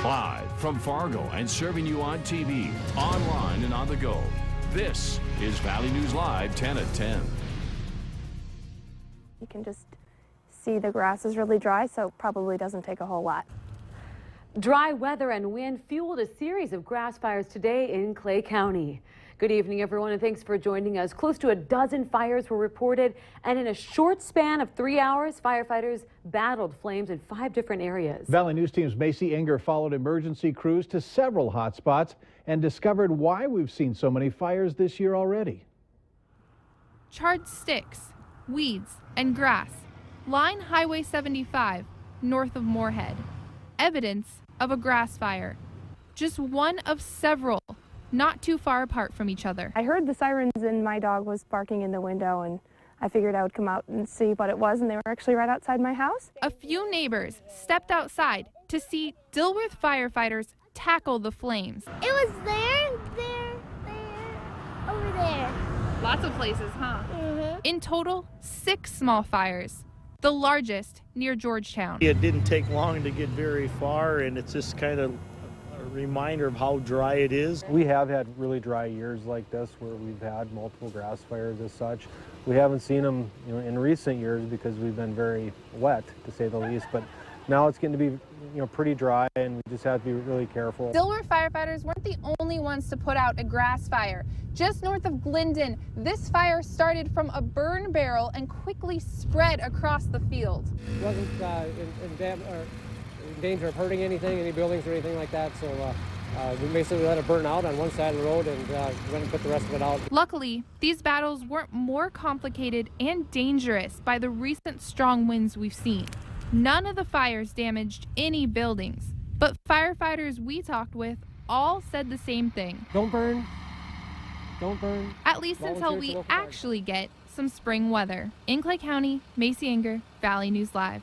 Live from Fargo and serving you on TV, online, and on the go. This is Valley News Live 10 at 10. You can just see the grass is really dry, so it probably doesn't take a whole lot. Dry weather and wind fueled a series of grass fires today in Clay County. Good evening, everyone, and thanks for joining us. Close to a dozen fires were reported, and in a short span of 3 hours, firefighters battled flames in 5 different areas. Valley News Team's Macy Enger followed emergency crews to several hot spots and discovered why we've seen so many fires this year already. Charred sticks, weeds, and grass line Highway 75 north of Moorhead. Evidence of a grass fire. Just one of several not too far apart from each other. I heard the sirens and my dog was barking in the window, and I figured I would come out and see what it was, and they were actually right outside my house. A few neighbors stepped outside to see Dilworth firefighters tackle the flames. It was there, over there. Lots of places, huh? Mm-hmm. In total, 6 small fires, the largest near Georgetown. It didn't take long to get very far, and it's just kind of a reminder of how dry it is. We have had really dry years like this where we've had multiple grass fires as such. We haven't seen them in recent years because we've been very wet, to say the least, but now it's getting to be pretty dry, and we just have to be really careful. Dilworth firefighters weren't the only ones to put out a grass fire. Just north of Glendon, this fire started from a burn barrel and quickly spread across the field. It wasn't in danger of hurting anything, any buildings or anything like that, so we basically let it burn out on one side of the road and went and put the rest of it out. Luckily, these battles weren't more complicated and dangerous by the recent strong winds we've seen. None of the fires damaged any buildings, but firefighters we talked with all said the same thing. Don't burn. Don't burn. At least until we actually get some spring weather. In Clay County, Macy Enger, Valley News Live.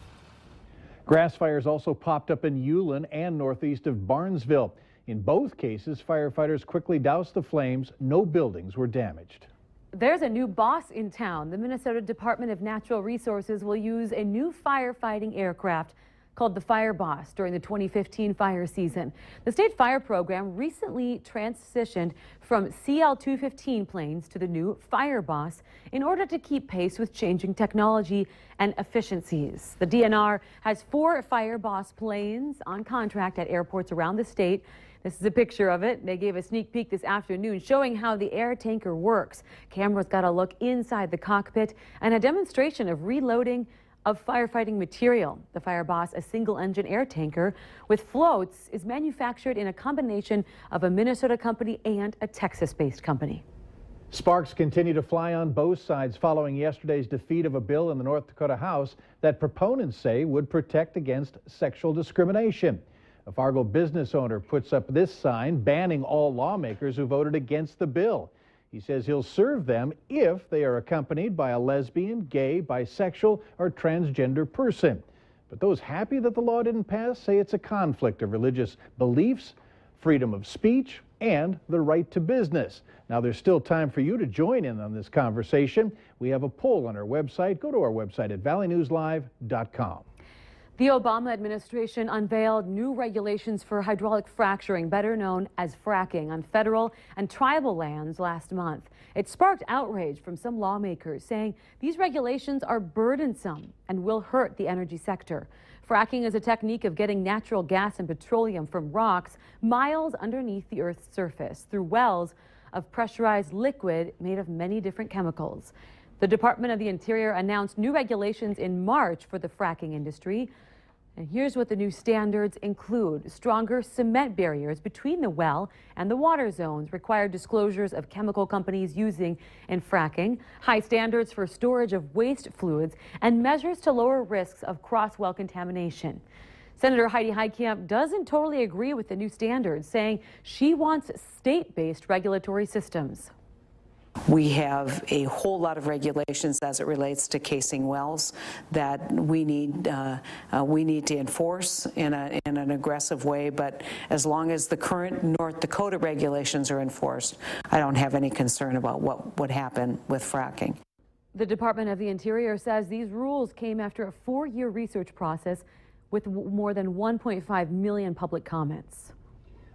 Grass fires also popped up in Ulen and northeast of Barnesville. In both cases, firefighters quickly doused the flames. No buildings were damaged. There's a new boss in town. The Minnesota Department of Natural Resources will use a new firefighting aircraft called the Fire Boss during the 2015 fire season. The state fire program recently transitioned from CL-215 planes to the new Fire Boss in order to keep pace with changing technology and efficiencies. The DNR has 4 Fire Boss planes on contract at airports around the state. This is a picture of it. They gave a sneak peek this afternoon showing how the air tanker works. Cameras got a look inside the cockpit and a demonstration of reloading of firefighting material. The Fire Boss, a single-engine air tanker with floats, is manufactured in a combination of a Minnesota company and a Texas-based company. Sparks continue to fly on both sides following yesterday's defeat of a bill in the North Dakota House that proponents say would protect against sexual discrimination. A Fargo business owner puts up this sign banning all lawmakers who voted against the bill. He says he'll serve them if they are accompanied by a lesbian, gay, bisexual, or transgender person. But those happy that the law didn't pass say it's a conflict of religious beliefs, freedom of speech, and the right to business. Now, there's still time for you to join in on this conversation. We have a poll on our website. Go to our website at valleynewslive.com. The Obama administration unveiled new regulations for hydraulic fracturing, better known as fracking, on federal and tribal lands last month. It sparked outrage from some lawmakers, saying these regulations are burdensome and will hurt the energy sector. Fracking is a technique of getting natural gas and petroleum from rocks miles underneath the Earth's surface through wells of pressurized liquid made of many different chemicals. The Department of the Interior announced new regulations in March for the fracking industry. And here's what the new standards include: stronger cement barriers between the well and the water zones, required disclosures of chemical companies using in fracking, high standards for storage of waste fluids, and measures to lower risks of cross-well contamination. Senator Heidi Heitkamp doesn't totally agree with the new standards, saying she wants state-based regulatory systems. We have a whole lot of regulations as it relates to casing wells that we need to enforce in an aggressive way. But as long as the current North Dakota regulations are enforced, I don't have any concern about what would happen with fracking. The Department of the Interior says these rules came after a 4-year research process with more than 1.5 million public comments.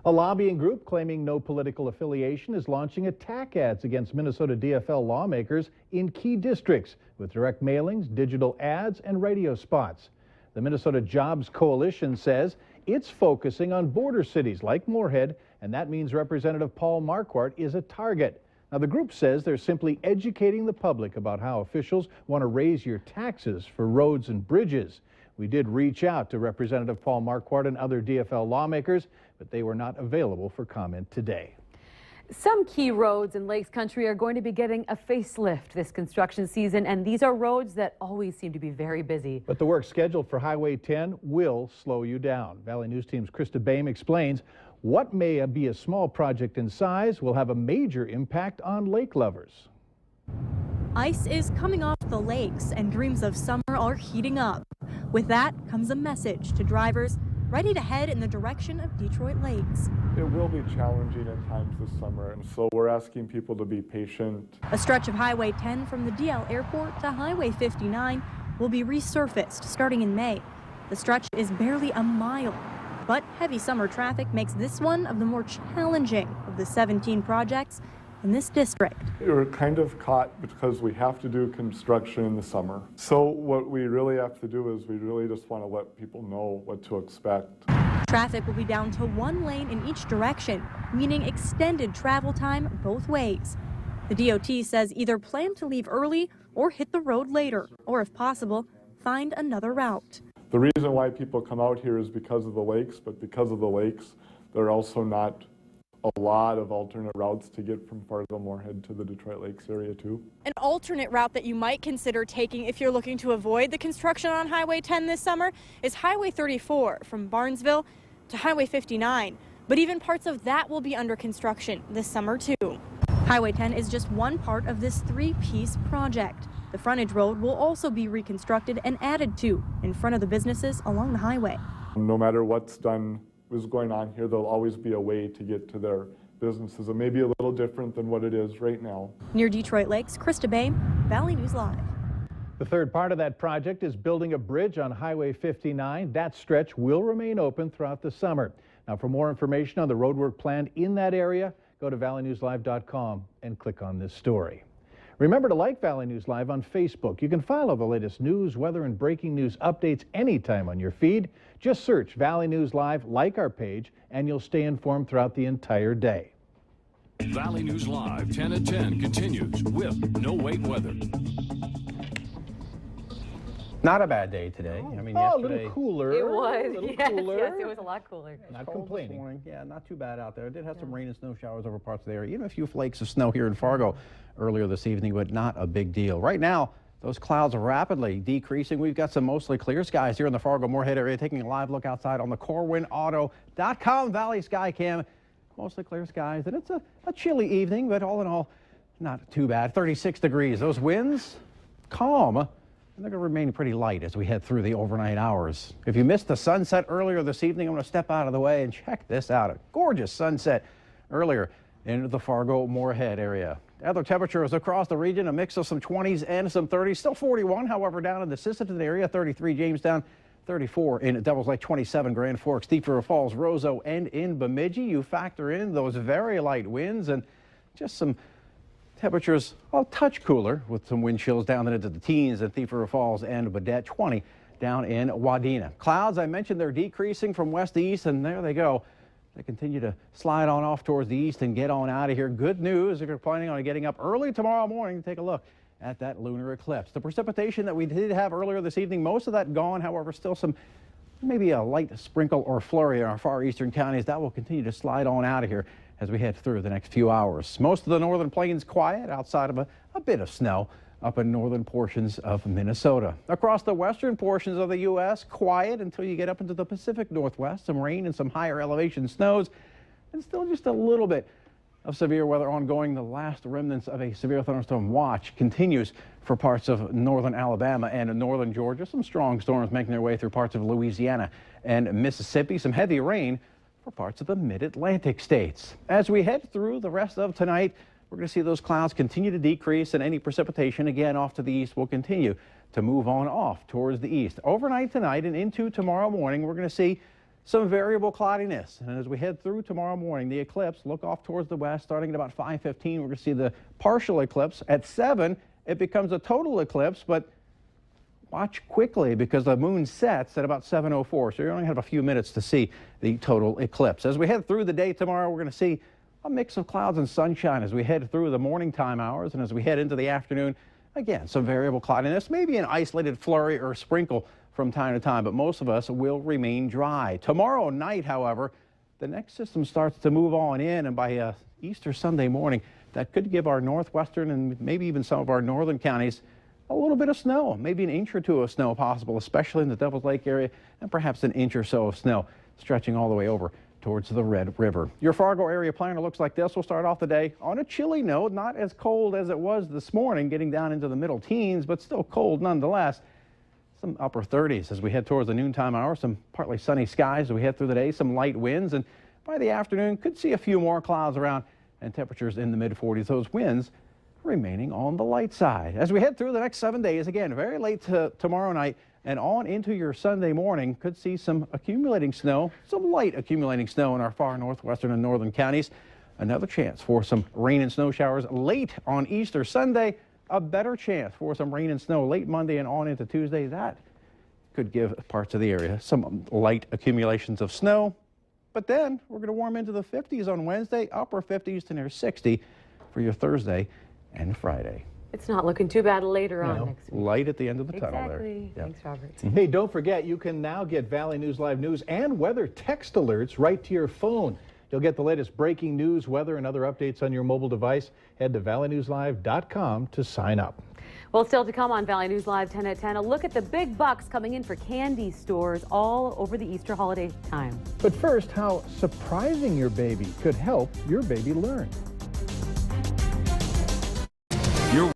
A lobbying group claiming no political affiliation is launching attack ads against Minnesota DFL lawmakers in key districts with direct mailings, digital ads, and radio spots. The Minnesota Jobs Coalition says it's focusing on border cities like Moorhead, and that means Representative Paul Marquardt is a target. Now, the group says they're simply educating the public about how officials want to raise your taxes for roads and bridges. We did reach out to Representative Paul Marquardt and other DFL lawmakers, but they were not available for comment today. Some key roads in Lakes Country are going to be getting a facelift this construction season, and these are roads that always seem to be very busy. But the work scheduled for Highway 10 will slow you down. Valley News Team's Krista Boehm explains what may be a small project in size will have a major impact on lake lovers. Ice is coming off the lakes and dreams of summer are heating up. With that comes a message to drivers ready to head in the direction of Detroit Lakes. It will be challenging at times this summer, and so we're asking people to be patient. A stretch of Highway 10 from the DL Airport to Highway 59 will be resurfaced starting in May. The stretch is barely a mile, but heavy summer traffic makes this one of the more challenging of the 17 projects in this district. We're kind of caught because we have to do construction in the summer. So what we really have to do is we really just want to let people know what to expect. Traffic will be down to one lane in each direction, meaning extended travel time both ways. The DOT says either plan to leave early or hit the road later, or if possible, find another route. The reason why people come out here is because of the lakes, but because of the lakes, there are also not a lot of alternate routes to get from Fargo-Moorhead to the Detroit Lakes area too. An alternate route that you might consider taking if you're looking to avoid the construction on Highway 10 this summer is Highway 34 from Barnesville to Highway 59. But even parts of that will be under construction this summer too. Highway 10 is just one part of this three-piece project. The frontage road will also be reconstructed and added to in front of the businesses along the highway. No matter what's done is going on here, there'll always be a way to get to their businesses. It may be a little different than what it is right now. Near Detroit Lakes, Krista Boehm, Valley News Live. The third part of that project is building a bridge on Highway 59. That stretch will remain open throughout the summer. Now, for more information on the roadwork planned in that area, go to valleynewslive.com and click on this story. Remember to like Valley News Live on Facebook. You can follow the latest news, weather, and breaking news updates anytime on your feed. Just search Valley News Live, like our page, and you'll stay informed throughout the entire day. Valley News Live 10 at 10 continues with No Wait Weather. Not a bad day today. I mean, a yesterday little cooler. It was, A little yes, cooler. yes, it was a lot cooler. Not complaining. Yeah, not too bad out there. It did have some rain and snow showers over parts of the area. Even a few flakes of snow here in Fargo earlier this evening, but not a big deal. Right now, those clouds are rapidly decreasing. We've got some mostly clear skies here in the Fargo-Moorhead area. Taking a live look outside on the CorwinAuto.com Valley Sky Cam. Mostly clear skies, and it's a chilly evening, but all in all, not too bad. 36 degrees. Those winds, calm. And they're going to remain pretty light as we head through the overnight hours. If you missed the sunset earlier this evening, I'm going to step out of the way and check this out. A gorgeous sunset earlier in the Fargo-Moorhead area. Other temperatures across the region, a mix of some 20s and some 30s. Still 41, however, down in the Sisseton area, 33 Jamestown, 34 in Devils Lake, 27 Grand Forks, Thief River Falls, Roseau, and in Bemidji. You factor in those very light winds and just some temperatures a touch cooler with some wind chills down into the teens at Thief River Falls and Baudette, 20 down in Wadena. Clouds, I mentioned, they're decreasing from west to east, and there they go. They continue to slide on off towards the east and get on out of here. Good news if you're planning on getting up early tomorrow morning to take a look at that lunar eclipse. The precipitation that we did have earlier this evening, most of that gone. However, still some, maybe a light sprinkle or flurry in our far eastern counties. That will continue to slide on out of here as we head through the next few hours. Most of the northern plains quiet outside of a bit of snow up in northern portions of Minnesota. Across the western portions of the U.S., quiet until you get up into the Pacific Northwest. Some rain and some higher elevation snows, and still just a little bit of severe weather ongoing. The last remnants of a severe thunderstorm watch continues for parts of northern Alabama and northern Georgia. Some strong storms making their way through parts of Louisiana and Mississippi. Some heavy rain for parts of the mid-Atlantic states. As we head through the rest of tonight, we're going to see those clouds continue to decrease, and any precipitation again off to the east will continue to move on off towards the east. Overnight tonight and into tomorrow morning, we're going to see some variable cloudiness. And as we head through tomorrow morning, the eclipse, look off towards the west, starting at about 5:15. We're going to see the partial eclipse. At 7, it becomes a total eclipse, but watch quickly because the moon sets at about 7:04. So you only have a few minutes to see the total eclipse. As we head through the day tomorrow, we're going to see a mix of clouds and sunshine as we head through the morning time hours, and as we head into the afternoon, again, some variable cloudiness, maybe an isolated flurry or sprinkle from time to time, but most of us will remain dry. Tomorrow night, however, the next system starts to move on in, and by Easter Sunday morning, that could give our northwestern and maybe even some of our northern counties a little bit of snow, maybe an inch or two of snow possible, especially in the Devil's Lake area, and perhaps an inch or so of snow stretching all the way over towards the Red River. Your Fargo area planner looks like this. We'll start off the day on a chilly note, not as cold as it was this morning, getting down into the middle teens, but still cold nonetheless. Some upper 30s as we head towards the noontime hour, some partly sunny skies as we head through the day, some light winds, and by the afternoon could see a few more clouds around and temperatures in the mid 40s. Those winds remaining on the light side. As we head through the next 7 days, again, very late to tomorrow night and on into your Sunday morning, could see some accumulating snow, some light accumulating snow in our far northwestern and northern counties. Another chance for some rain and snow showers late on Easter Sunday. A better chance for some rain and snow late Monday and on into Tuesday. That could give parts of the area some light accumulations of snow. But then we're going to warm into the 50s on Wednesday, upper 50s to near 60 for your Thursday and Friday. It's not looking too bad later on next week. Light at the end of the tunnel there. Exactly. Yep. Thanks, Robert. Hey, don't forget, you can now get Valley News Live news and weather text alerts right to your phone. You'll get the latest breaking news, weather, and other updates on your mobile device. Head to valleynewslive.com to sign up. Well, still to come on Valley News Live 10 at 10, a look at the big bucks coming in for candy stores all over the Easter holiday time. But first, how surprising your baby could help your baby learn.